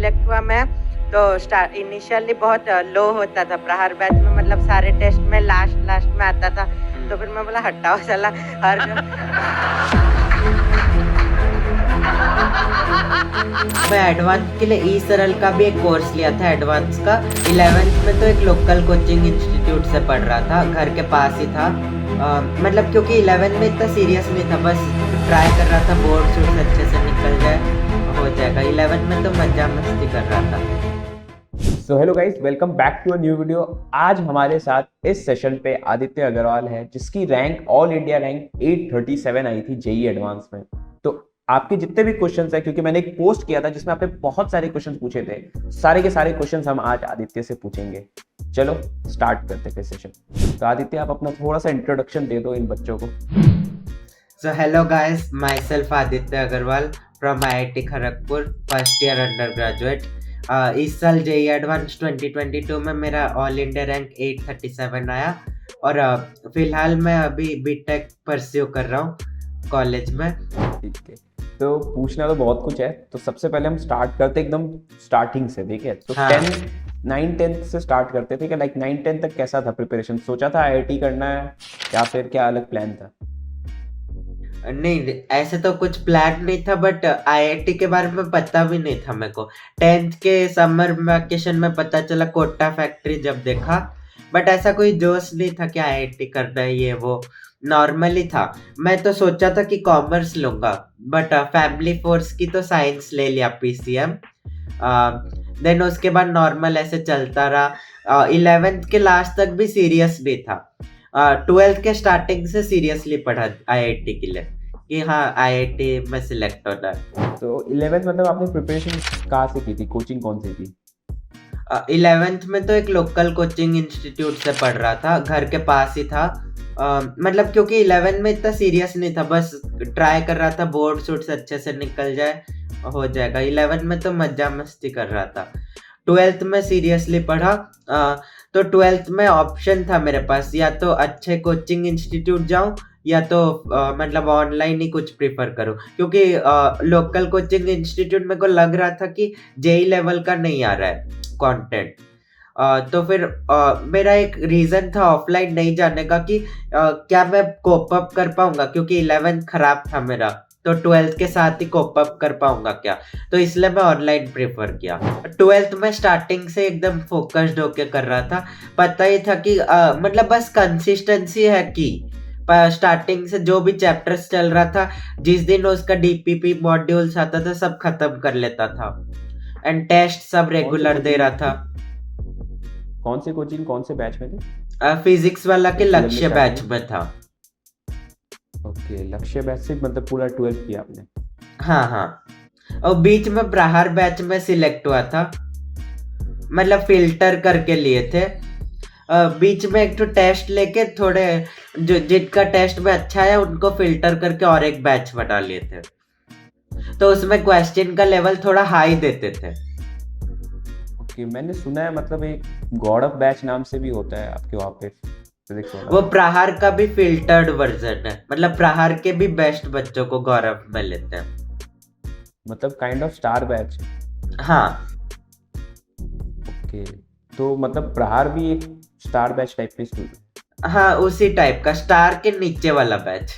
Select हुआ मैं, तो इनिशियली बहुत लो होता था प्रहार बैच में, मतलब सारे टेस्ट में लास्ट में आता था। तो फिर मैं बोला हटाओ साला हर मैं एडवांस के लिए ई सरल का भी एक कोर्स लिया था एडवांस का। 11th में तो एक लोकल कोचिंग इंस्टीट्यूट से पढ़ रहा था, घर के पास ही था। मतलब क्योंकि 11th में इतना सीरियस नहीं था, बस ट्राई कर रहा था बोर्ड से अच्छे से निकल जाए, हो जाएगा। 11th में तो मजा मस्ती कर रहा था। So hello guys, welcome back to a new video. आज हमारे साथ इस सेशन पे आदित्य अग्रवाल है, जिसकी रैंक ऑल इंडिया रैंक 837 आई थी जेई एडवांस में। तो आपके जितने भी क्वेश्चंस हैं, क्योंकि मैंने एक पोस्ट किया था जिसमें आपने बहुत सारे क्वेश्चंस पूछे थे, सारे के सारे क्वेश्चंस हम आज आदित्य से पूछेंगे। चलो स्टार्ट करते हैं सेशन। तो आदित्य, आप अपना थोड़ा सा इंट्रोडक्शन दे दो इन बच्चों को। So hello guys, myself Aditya Agarwal from IIT Kharagpur, first year undergraduate. इस साल जेई एडवांस 2022 में मेरा ऑल इंडिया रैंक 837 आया और फिलहाल मैं अभी बीटेक परस्यू कर रहा हूँ कॉलेज में। ठीक है, तो पूछना तो बहुत कुछ है, तो सबसे पहले हम स्टार्ट करते एकदम स्टार्टिंग से, ठीक है? तो 9-10 से स्टार्ट करते थे। लाइक 9-10 तक कैसा था प्रिपरेशन? सोचा था आईआईटी करना है या फिर क्या अलग प्लान था? नहीं, ऐसे तो कुछ प्लान नहीं था, बट आईआईटी के बारे में पता भी नहीं था मेरे को। 10th के समर वेकेशन में पता चला, कोटा फैक्ट्री जब देखा, बट ऐसा कोई जोश नहीं था कि आईआईटी करना है, ये वो नॉर्मली था। मैं तो सोचा था कि कॉमर्स लूंगा, बट फैमिली फोर्स की तो साइंस ले लिया, पीसीएम। देन उसके बाद नॉर्मल ऐसे चलता रहा। 11th के लास्ट तक भी सीरियस नहीं था। 12th के स्टार्टिंग से सीरियसली पढ़ा आईआईटी के लिए कि हाँ आईआईटी में सिलेक्ट होना है। तो 11th मतलब आपने प्रिपरेशन कहाँ से की थी? कोचिंग कौन सी थी? 11th में तो एक लोकल कोचिंग इंस्टीट्यूट से पढ़ रहा था, घर के पास ही था। मतलब क्योंकि 11th में इतना सीरियस नहीं था, बस ट्राई कर रहा था बोर्ड शूट से अच्छे से निकल जाए, हो जाएगा। 11th में तो मजा मस्ती कर रहा था। 12th में सीरियसली पढ़ा। तो 12th में ऑप्शन था मेरे पास, या तो अच्छे कोचिंग इंस्टीट्यूट जाऊं या तो मतलब ऑनलाइन ही कुछ प्रीफर करूं, क्योंकि लोकल कोचिंग इंस्टीट्यूट मेरे को लग रहा था कि जेई लेवल का नहीं आ रहा है कंटेंट। तो फिर मेरा एक रीजन था ऑफलाइन नहीं जाने का कि क्या मैं कोप अप कर पाऊंगा, क्योंकि 11th खराब था मेरा, तो 12th के साथ ही कोप अप कर पाऊंगा क्या, तो इसलिए मैं ऑनलाइन प्रेफर किया। 12th में स्टार्टिंग से एकदम फोकस्ड होके कर रहा था, पता ही था कि मतलब बस कंसिस्टेंसी है कि स्टार्टिंग से जो भी चैप्टर्स चल रहा था, जिस दिन उसका डीपीपी मॉड्यूल्स आता था सब खत्म कर लेता था, एंड टेस्ट सब रेगुलर दे रहा था। कौन सी कोचिंग कौन से बैच में थे? फिजिक्स वाला के लक्ष्य बैच में था। ओके, लक्ष्य बैच से मतलब पूरा 12th किया आपने? हाँ, और बीच में प्रहार बैच में सिलेक्ट हुआ था, मतलब फिल्टर करके लिए थे। बीच में एक तो टेस्ट लेके थोड़े जो जिनका टेस्ट में अच्छा है उनको फिल्टर करके और एक बैच बना लिए थे, तो उसमें क्वेश्चन का लेवल थोड़ा हाई देते थे। ओके, मैंने सुना है मतलब एक गौरव बैच नाम से भी होता है आपके वहाँ पे फिजिक्स वाला। वो प्रहार का भी फिल्टर्ड वर्जन है, मतलब प्रहार के भी बेस्ट बच्चों को गौरव में लेते हैं, मतलब काइंड ऑफ स्टार बैच। हाँ। ओके, तो मतलब प्रहार भी एक स्टार बैच टाइप में स्कूल? हाँ, उसी टाइप का, स्टार के नीचे वाला बैच।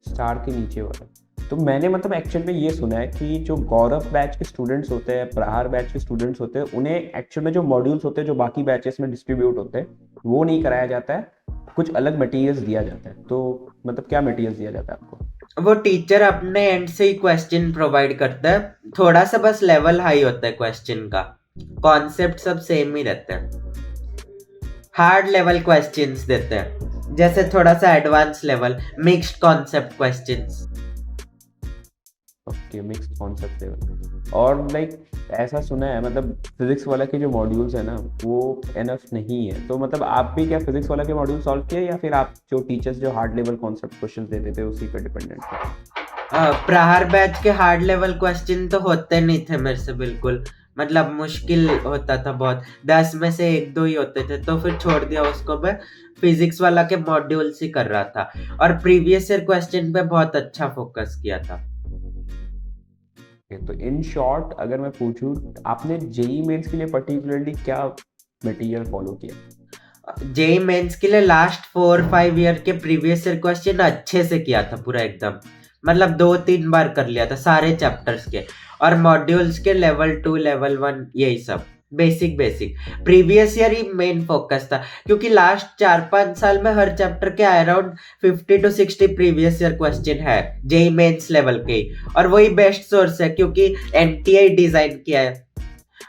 स्टार के नीचे वाला। तो मैंने मतलब एक्चुअल में ये सुना है कि जो गौरव बैच के स्टूडेंट्स होते हैं, प्रहार बैच के स्टूडेंट्स होते हैं, उन्हें एक्चुअल में जो मॉड्यूल्स होते हैं जो बाकी बैचेस में डिस्ट्रीब्यूट होते हैं वो नहीं कराया जाता है, कुछ अलग मटेरियल्स दिया जाता है। तो मतलब क्या मटेरियल्स दिया जाता है आपको? वो टीचर अपने एंड से ही क्वेश्चन प्रोवाइड करता है, थोड़ा सा बस लेवल हाई होता है क्वेश्चन का, कॉन्सेप्ट सब सेम ही रहते हैं। हार्ड लेवल क्वेश्चंस देते हैं, जैसे थोड़ा सा advance level mixed concept questions. Okay, mixed concept level. और लाइक ऐसा सुना है मतलब फिजिक्स वाला के जो मॉड्यूल्स है ना वो एनफ नहीं है, तो मतलब आप भी क्या फिजिक्स वाला के मॉड्यूल सॉल्व किए या फिर आप जो टीचर्स जो हार्ड लेवल कॉन्सेप्ट क्वेश्चन देते थे उसी पर डिपेंडेंट थे? प्रहार बैच के हार्ड लेवल क्वेश्चन तो होते नहीं थे मेरे से बिल्कुल, मतलब मुश्किल होता था बहुत, 10 में से 1-2 ही होते थे, तो फिर छोड़ दिया उसको। मैं फिजिक्स वाला के मॉड्यूल्स ही कर रहा था और प्रीवियस ईयर क्वेश्चन पे बहुत अच्छा फोकस किया था। तो इन शॉर्ट अगर मैं पूछूं, आपने जेई मेंस के लिए पर्टिकुलरली क्या मटेरियल फॉलो किया? जेई मेंस के लिए लास्ट 4-5 ईयर के प्रीवियस ईयर क्वेश्चन अच्छे से किया था पूरा एकदम, मतलब 2-3 बार कर लिया था सारे चैप्टर्स के, और मॉड्यूल्स के लेवल 2 लेवल 1 यही सब बेसिक बेसिक प्रीवियस ईयर ही मेन फोकस था, क्योंकि लास्ट 4-5 साल में हर चैप्टर के around 50 to 60 previous year question है जेई मेंस लेवल के ही, और वही बेस्ट सोर्स है क्योंकि एनटीआई डिजाइन किया है,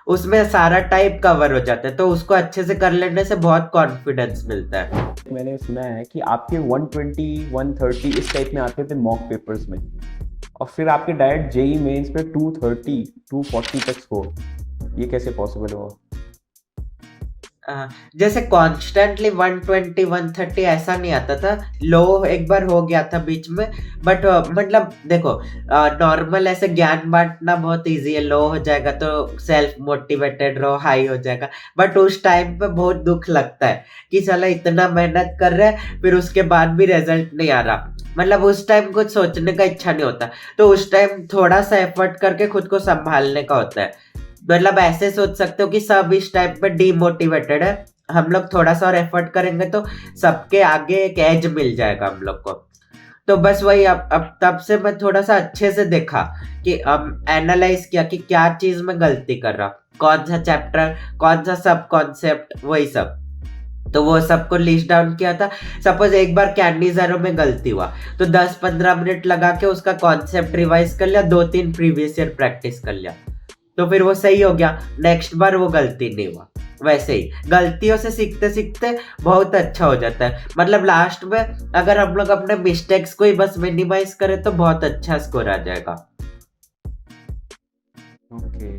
उसमें सारा टाइप कवर हो जाता है, तो उसको अच्छे से कर लेने से बहुत कॉन्फिडेंस मिलता है। मैंने सुना है कि आपके 120 130 इस टाइप में आते थे मॉक पेपर्स में, और फिर आपके डायरेक्ट जेई मेंस पे 230 240 तक स्कोर, ये कैसे पॉसिबल हुआ? जैसे कॉन्स्टेंटली 120 130 ऐसा नहीं आता था, लो एक बार हो गया था बीच में, बट मतलब देखो नॉर्मल ऐसे ज्ञान बांटना बहुत इजी है, लो हो जाएगा तो सेल्फ मोटिवेटेड रहो, हाई हो जाएगा, बट उस टाइम पे बहुत दुख लगता है कि साला इतना मेहनत कर रहा है फिर उसके बाद भी रिजल्ट नहीं आ रहा, मतलब उस टाइम कुछ सोचने का इच्छा नहीं होता, तो उस टाइम थोड़ा सा एफर्ट करके खुद को संभालने का होता है, मतलब ऐसे सोच सकते हो कि सब इस टाइप पे डीमोटिवेटेड है, हम लोग थोड़ा सा और एफर्ट करेंगे तो सबके आगे एक एज मिल जाएगा हम लोग को, तो बस वही अब तब से मैं थोड़ा सा अच्छे से देखा कि एनालाइज किया कि क्या चीज में गलती कर रहा, कौन सा चैप्टर, कौन सा सब कॉन्सेप्ट, वही सब, तो वो सबको लिस्ट डाउन किया था। सपोज एक बार कैंडी ज़ेरो में गलती हुआ तो 10-15 मिनट लगा के उसका कॉन्सेप्ट रिवाइज कर लिया, 2-3 प्रीवियस ईयर प्रैक्टिस कर लिया, तो फिर वो सही हो गया, नेक्स्ट बार वो गलती नहीं हुआ। वैसे ही गलतियों से सीखते सीखते बहुत अच्छा हो जाता है, मतलब लास्ट में अगर हम लोग अपने मिस्टेक्स को ही बस मिनिमाइज करें तो बहुत अच्छा स्कोर आ जाएगा। ओके,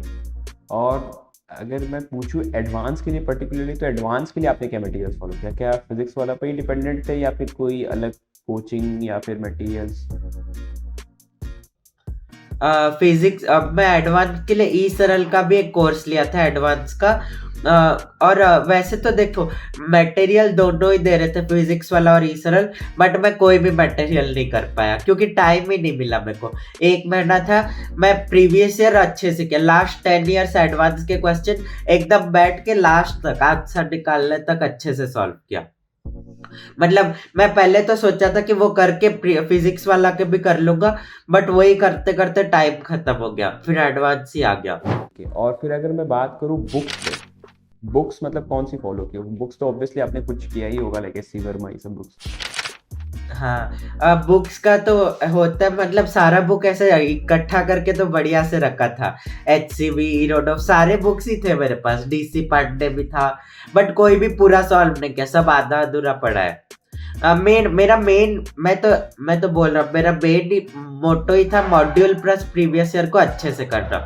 और अगर मैं पूछूं एडवांस के लिए पर्टिकुलरली, तो एडवांस के लिए आपने क्या मटेरियल फॉलो किया? क्या फिजिक्स वाला पे ही डिपेंडेंट थे या फिर कोई अलग कोचिंग या फिर मटेरियल्स? फिजिक्स, अब मैं एडवांस के लिए ई सरल का भी एक कोर्स लिया था एडवांस का, और वैसे तो देखो मटेरियल दोनों ही दे रहे थे, फिजिक्स वाला और ई सरल, बट मैं कोई भी मटेरियल नहीं कर पाया क्योंकि टाइम ही नहीं मिला मेरे को, 1 महीना था, मैं प्रीवियस ईयर अच्छे से किया, लास्ट 10 ईयर्स एडवांस के क्वेश्चन एकदम बैठ के लास्ट तक आंसर निकालने तक अच्छे से सॉल्व किया, मतलब मैं पहले तो सोचा था कि वो करके फिजिक्स वाला के भी कर लूंगा, बट वही करते करते टाइम खत्म हो गया, फिर एडवांस ही आ गया। और फिर अगर मैं बात करूँ बुक्स पे, बुक्स मतलब कौन सी फॉलो की? बुक्स तो ऑब्वियसली आपने कुछ किया ही होगा, लाइक एससी वर्मा ये सब बुक्स। हाँ, बुक्स का तो होता है, मतलब सारा बुक ऐसे इकट्ठा करके तो बढ़िया से रखा था, HCV इरोडोफ सारे बुक्स ही थे मेरे पास, DC पांडे भी था, बट कोई भी पूरा सॉल्व नहीं किया, सब आधा अधूरा पड़ा है। मेरा मेन मैं तो बोल रहा हूँ, मेरा मेन मोटो ही था मॉड्यूल प्लस प्रीवियस ईयर को अच्छे से करना,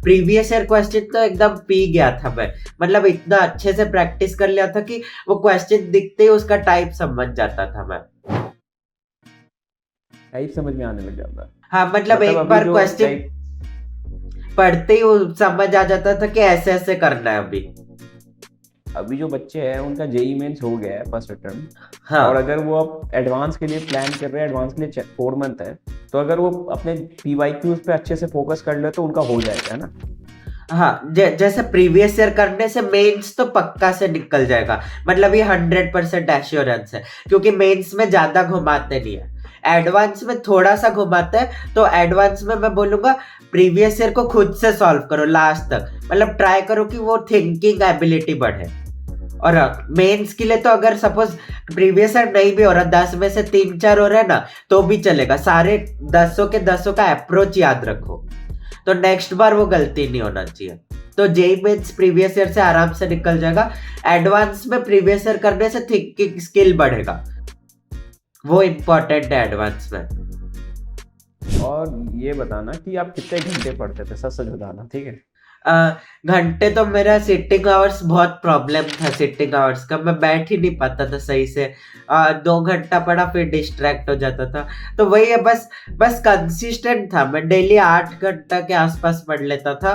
प्रीवियस ईयर क्वेश्चन तो एकदम पी गया था मैं, मतलब इतना अच्छे से प्रैक्टिस कर लिया था कि वो क्वेश्चन दिखते ही उसका टाइप समझ जाता था मैं, टाइप समझ में आने लग जाता है। हाँ मतलब एक बार क्वेश्चन पढ़ते ही वो समझ आ जाता था कि ऐसे ऐसे करना है। अभी जो बच्चे हैं उनका जेई मेंस हो गया है फर्स्ट अटेम्प्ट, हाँ, और अगर वो अब एडवांस के लिए प्लान कर रहे हैं, एडवांस के लिए 4 मंथ है, तो अगर वो अपने पीवाईक्यूज पे अच्छे से फोकस कर ले तो उनका हो जाएगा, है ना? हाँ, जैसे प्रीवियस ईयर करने से मेंस तो पक्का से निकल जाएगा, मतलब ये 100% एश्योरेंस है, क्योंकि मेंस में ज्यादा घुमाते नहीं है, एडवांस में थोड़ा सा घुमाते हैं, तो एडवांस में मैं बोलूंगा प्रीवियस ईयर को खुद से सॉल्व करो लास्ट तक, मतलब ट्राई करो कि वो थिंकिंग एबिलिटी बढ़े, और मेंस के लिए तो अगर सपोज प्रीवियस ईयर नहीं भी हो रहा, 10 में से 3-4 हो रहा है ना, तो भी चलेगा, सारे 10 के 10 का अप्रोच याद रखो, तो नेक्स्ट बार वो गलती नहीं होना चाहिए, तो जेई मेंस प्रीवियस ईयर से आराम से निकल जाएगा, एडवांस में प्रीवियस ईयर करने से थिंकिंग स्किल बढ़ेगा, वो इम्पोर्टेंट है एडवांस में। और ये बताना कि आप कितने घंटे पढ़ते थे, सच सच बताना, ठीक है? घंटे तो मेरा सिटिंग आवर्स बहुत प्रॉब्लम था, सिटिंग आवर्स का मैं बैठ ही नहीं पाता था सही से, 2 घंटा पढ़ा फिर डिस्ट्रैक्ट हो जाता था, तो वही है, बस कंसिस्टेंट था, मैं डेली 8 घंटा के आसपास पढ़ लेता था,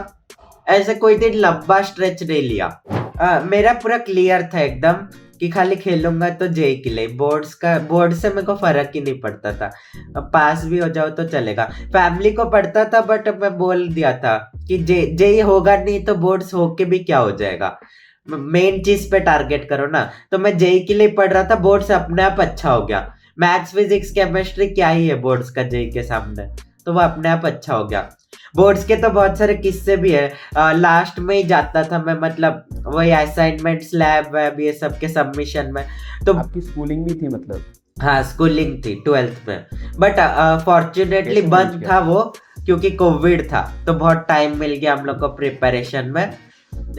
ऐसे कोई दिन लंबा स्ट्रेच नहीं लिया, मेरा पूरा क्लियर था एकदम, कि खाली खेलूंगा तो जेई के लिए, बोर्ड से मेरे को फर्क ही नहीं पड़ता था, अब पास भी हो जाओ तो चलेगा। फैमिली को पड़ता था बट मैं बोल दिया था कि जेई होगा नहीं तो बोर्ड्स होके भी क्या हो जाएगा, मेन चीज पे टारगेट करो ना। तो मैं जेई के लिए पढ़ रहा था, बोर्ड्स अपने आप अच्छा हो गया। मैथ्स फिजिक्स केमिस्ट्री क्या ही है बोर्ड्स का जेई के सामने, तो वो अपने आप अच्छा हो गया। बोर्ड्स के तो बहुत सारे किस्से भी है, लास्ट में ही जाता था मैं, मतलब वही असाइनमेंट्स लैब वैब ये सब के सबमिशन में। तो आपकी स्कूलिंग भी थी मतलब? हाँ स्कूलिंग थी 12th में, बट फॉर्चुनेटली कैसे बंद मैनेज था किया? वो, क्योंकि कोविड था तो बहुत टाइम मिल गया हम लोग को प्रिपरेशन में।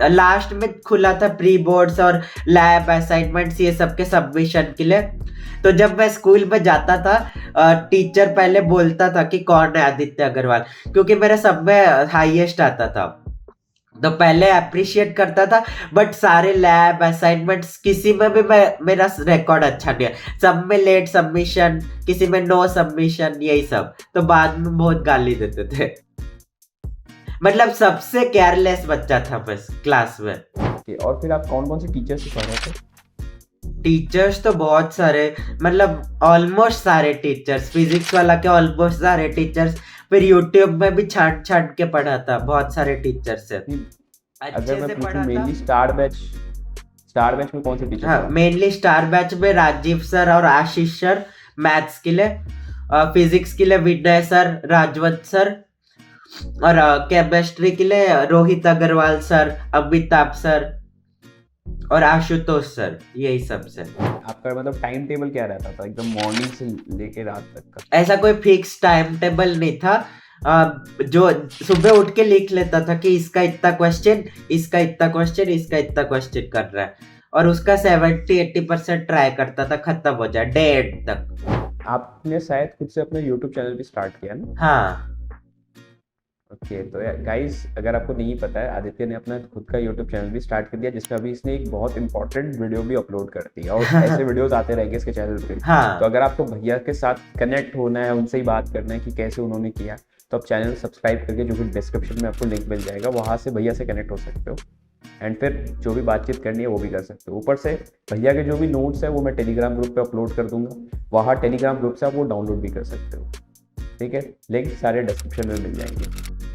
लास्ट में खुला था प्री बोर्ड्स और लैब असाइनमेंट्स ये सब के सबमिशन के लिए। तो जब मैं स्कूल में जाता था, टीचर पहले बोलता था कि कौन है आदित्य अग्रवाल, क्योंकि मेरा सब में हाईएस्ट आता था, तो पहले अप्रिशिएट करता था। बट सारे लैब असाइनमेंट्स किसी में भी मेरा रिकॉर्ड अच्छा नहीं है, सब में लेट सबमिशन, किसी में नो सबमिशन, यही सब, तो बाद में बहुत गाली देते थे। मतलब सबसे केयरलेस बच्चा था बस क्लास में। और फिर आप कौन कौन से टीचर से पढ़ रहे थे? टीचर्स तो बहुत सारे, मतलब ऑलमोस्ट सारे टीचर्स, फिजिक्स वाला के ऑलमोस्ट सारे टीचर्स, फिर यूट्यूब में भी छांट छांट के पढ़ा था, बहुत सारे टीचर्स से अगर अच्छे मैं से पूछूं पढ़ा था। मेनली स्टार बैच में कौन से टीचर हाँ थे? मेनली स्टार बैच में राजीव सर और आशीष सर मैथ्स के लिए, फिजिक्स के लिए विनय सर, राजवंत सर, और केमिस्ट्री के लिए रोहित अग्रवाल सर, अमिताभ सर और आशुतोष सर, यही सब से। आपका मतलब टाइम टेबल क्या रहता था एकदम मॉर्निंग से लेके रात तक का? ऐसा कोई फिक्स टाइम टेबल नहीं था, जो सुबह उठ के लिख लेता था कि इसका इतना क्वेश्चन, इसका इतना क्वेश्चन, इसका इतना क्वेश्चन कर रहा है, और उसका 70-80% ट्राई करता था खत्म हो जाए डे एंड तक। आपने शायद खुद से अपना यूट्यूब चैनल भी स्टार्ट किया ना? हाँ ओके, तो गाइस अगर आपको नहीं पता है, आदित्य ने अपना खुद का यूट्यूब चैनल भी स्टार्ट कर दिया, जिसमें अभी इसने एक बहुत इंपॉर्टेंट वीडियो भी अपलोड कर दी है, और ऐसे वीडियोस आते रहेंगे इसके चैनल पे। हाँ तो अगर आपको भैया के साथ कनेक्ट होना है, उनसे ही बात करना है कि कैसे उन्होंने किया, तो आप चैनल सब्सक्राइब करके, जो कि डिस्क्रिप्शन में आपको लिंक मिल जाएगा, वहाँ से भैया से कनेक्ट हो सकते हो, एंड फिर जो भी बातचीत करनी है वो भी कर सकते हो। ऊपर से भैया के जो भी नोट्स है वो मैं टेलीग्राम ग्रुप पे अपलोड कर दूंगा, वहाँ टेलीग्राम ग्रुप से आप वो डाउनलोड भी कर सकते हो, ठीक है? लिंक सारे डिस्क्रिप्शन में मिल जाएंगे।